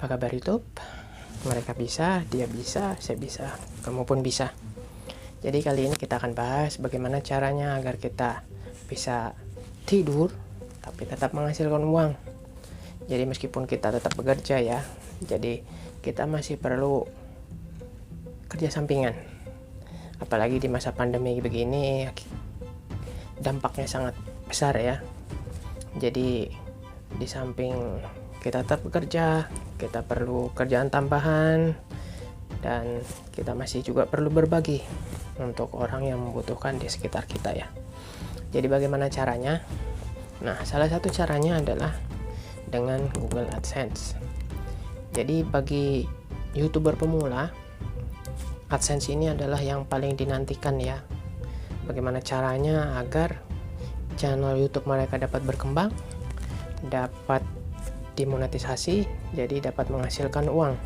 Apa kabar YouTube? Mereka bisa, dia bisa, saya bisa, kamu pun bisa. Jadi kali ini kita akan bahas bagaimana caranya agar kita bisa tidur tapi tetap menghasilkan uang. Jadi meskipun kita tetap bekerja ya, jadi kita masih perlu kerja sampingan. Apalagi di masa pandemi begini, dampaknya sangat besar ya. Jadi di samping kita tetap bekerja, kita perlu kerjaan tambahan, dan kita masih juga perlu berbagi untuk orang yang membutuhkan di sekitar kita ya. Jadi bagaimana caranya? Nah, salah satu caranya adalah dengan Google AdSense. Jadi bagi YouTuber pemula, AdSense ini adalah yang paling dinantikan ya. Bagaimana caranya agar channel YouTube mereka dapat berkembang, dapat dimonetisasi, jadi dapat menghasilkan uang.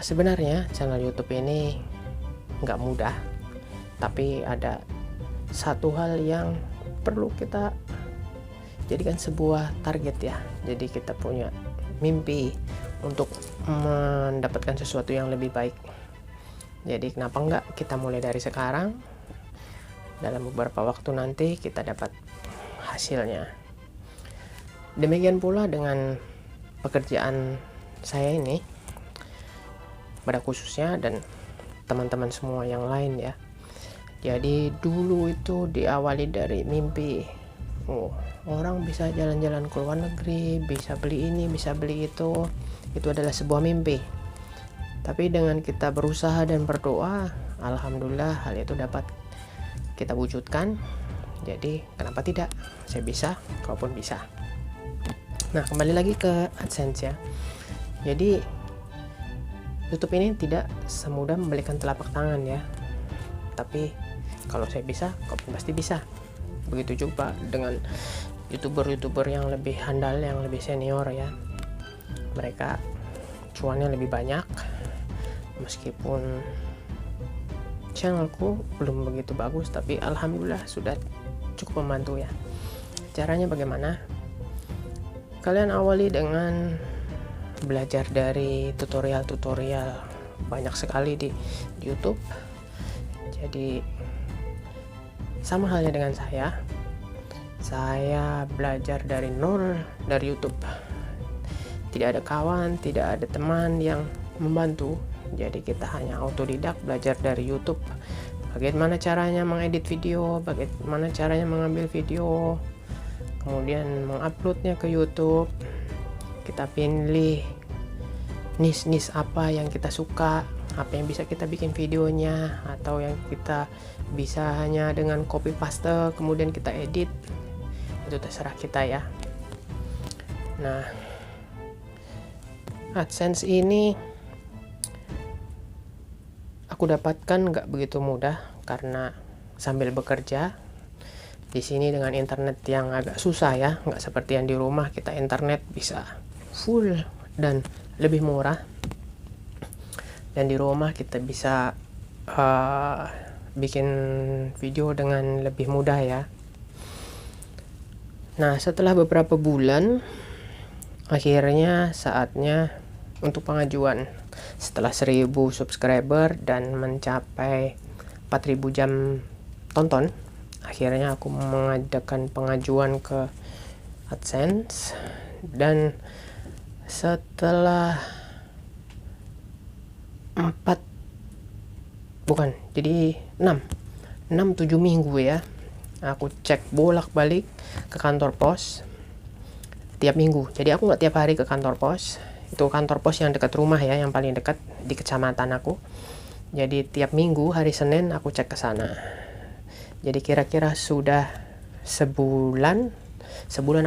Sebenarnya channel YouTube ini nggak mudah, tapi ada satu hal yang perlu kita jadikan sebuah target ya. Jadi kita punya mimpi untuk mendapatkan sesuatu yang lebih baik. Jadi kenapa enggak kita mulai dari sekarang, dalam beberapa waktu nanti kita dapat hasilnya. Demikian pula dengan pekerjaan saya ini, pada khususnya, dan teman-teman semua yang lain ya. Jadi dulu itu diawali dari mimpi, orang bisa jalan-jalan ke luar negeri, bisa beli ini, bisa beli itu adalah sebuah mimpi. Tapi dengan kita berusaha dan berdoa, alhamdulillah hal itu dapat kita wujudkan. Jadi kenapa tidak? Saya bisa, kau pun bisa. Nah, kembali lagi ke AdSense ya. Jadi YouTube ini tidak semudah membalikan telapak tangan ya. Tapi kalau saya bisa, kau pun pasti bisa. Begitu juga dengan YouTuber yang lebih handal, yang lebih senior ya. Mereka cuannya lebih banyak, meskipun channelku belum begitu bagus, tapi alhamdulillah sudah cukup membantu ya. Caranya bagaimana? Kalian awali dengan belajar dari tutorial banyak sekali di YouTube. Jadi sama halnya dengan saya belajar dari nol dari YouTube. Tidak ada kawan, tidak ada teman yang membantu. Jadi kita hanya autodidak belajar dari YouTube. Bagaimana caranya mengedit video, bagaimana caranya mengambil video, kemudian menguploadnya ke YouTube. Kita pilih niche apa yang kita suka, apa yang bisa kita bikin videonya, atau yang kita bisa hanya dengan copy paste kemudian kita edit. Itu terserah kita ya. Nah, AdSense ini aku dapatkan nggak begitu mudah karena sambil bekerja di sini dengan internet yang agak susah ya, nggak seperti yang di rumah. Kita internet bisa full dan lebih murah, dan di rumah kita bisa bikin video dengan lebih mudah ya. Nah, setelah beberapa bulan, akhirnya saatnya untuk pengajuan. Setelah 1000 subscriber dan mencapai 4000 jam tonton, akhirnya aku mengadakan pengajuan ke AdSense. Dan setelah 6-7 minggu ya, aku cek bolak-balik ke kantor pos tiap minggu. Jadi aku nggak tiap hari ke kantor pos. Itu kantor pos yang dekat rumah ya, yang paling dekat di kecamatan aku. Jadi tiap minggu hari Senin aku cek ke sana. Jadi kira-kira sudah sebulan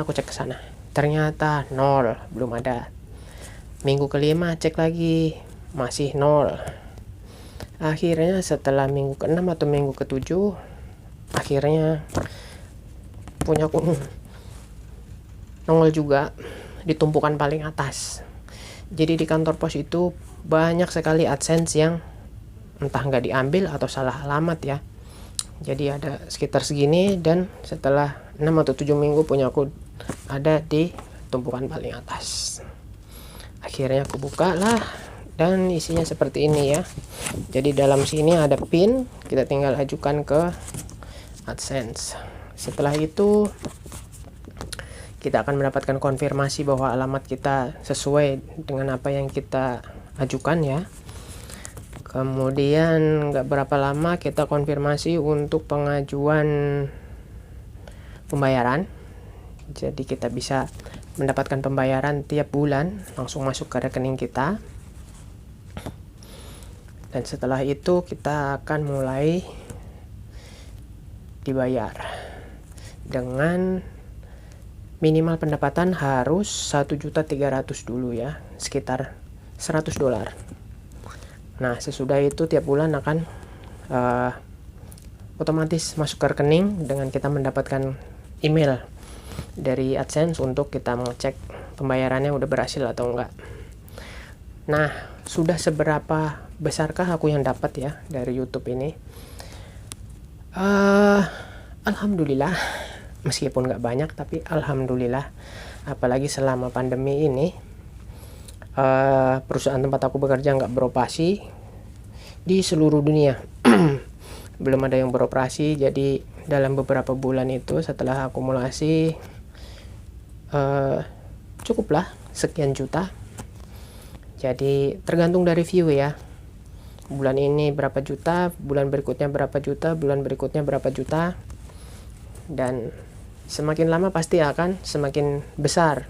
aku cek ke sana. Ternyata nol, belum ada. Minggu kelima cek lagi, masih nol. Akhirnya setelah minggu ke-6 atau minggu ke-7, akhirnya punya aku nongol juga di tumpukan paling atas. Jadi di kantor pos itu banyak sekali AdSense yang entah nggak diambil atau salah alamat ya. Jadi ada sekitar segini, dan setelah 6 atau 7 minggu punya aku ada di tumpukan paling atas. Akhirnya aku buka lah, dan isinya seperti ini ya. Jadi dalam sini ada pin, kita tinggal ajukan ke AdSense. Setelah itu kita akan mendapatkan konfirmasi bahwa alamat kita sesuai dengan apa yang kita ajukan ya. Kemudian nggak berapa lama kita konfirmasi untuk pengajuan pembayaran. Jadi kita bisa mendapatkan pembayaran tiap bulan langsung masuk ke rekening kita. Dan setelah itu kita akan mulai dibayar dengan minimal pendapatan harus 1.300.000 dulu ya, sekitar $100. Nah sesudah itu tiap bulan akan otomatis masuk ke rekening dengan kita mendapatkan email dari AdSense untuk kita mengecek pembayarannya udah berhasil atau enggak. Nah sudah seberapa besarkah aku yang dapat ya dari YouTube ini? Alhamdulillah, meskipun nggak banyak tapi alhamdulillah, apalagi selama pandemi ini perusahaan tempat aku bekerja nggak beroperasi di seluruh dunia. Belum ada yang beroperasi, jadi dalam beberapa bulan itu setelah akumulasi cukuplah sekian juta. Jadi tergantung dari view ya, bulan ini berapa juta, bulan berikutnya berapa juta, bulan berikutnya berapa juta, dan semakin lama pasti akan semakin besar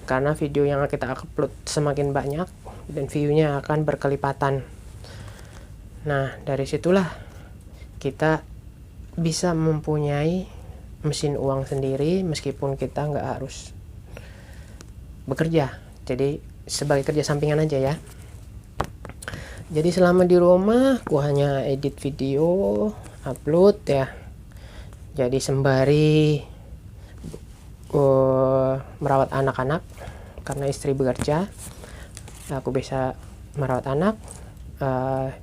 karena video yang kita upload semakin banyak dan view-nya akan berkelipatan. Nah dari situlah kita bisa mempunyai mesin uang sendiri meskipun kita nggak harus bekerja, jadi sebagai kerja sampingan aja ya. Jadi selama di rumah aku hanya edit video, upload ya. Jadi sembari merawat anak-anak karena istri bekerja, aku bisa merawat anak,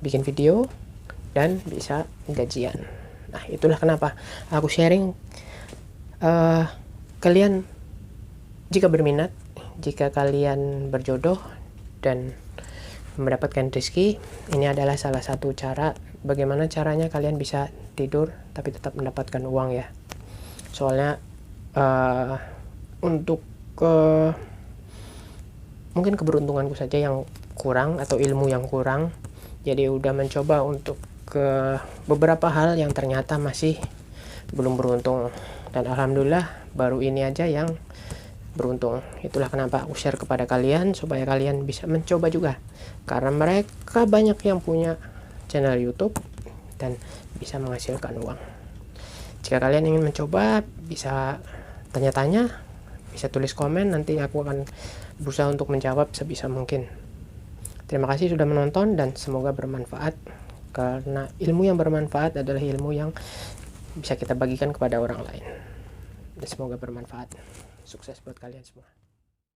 bikin video, dan bisa gajian. Nah itulah kenapa aku sharing. Kalian jika berminat, jika kalian berjodoh dan mendapatkan rezeki, ini adalah salah satu cara bagaimana caranya kalian bisa tidur tapi tetap mendapatkan uang ya. Soalnya untuk mungkin keberuntunganku saja yang kurang atau ilmu yang kurang, jadi udah mencoba untuk ke beberapa hal yang ternyata masih belum beruntung, dan alhamdulillah baru ini aja yang beruntung. Itulah kenapa aku share kepada kalian supaya kalian bisa mencoba juga, karena mereka banyak yang punya channel YouTube dan bisa menghasilkan uang. Jika kalian ingin mencoba, bisa tanya-tanya, bisa tulis komen, nanti aku akan berusaha untuk menjawab sebisa mungkin. Terima kasih sudah menonton dan semoga bermanfaat, karena ilmu yang bermanfaat adalah ilmu yang bisa kita bagikan kepada orang lain. Dan semoga bermanfaat. Sukses buat kalian semua.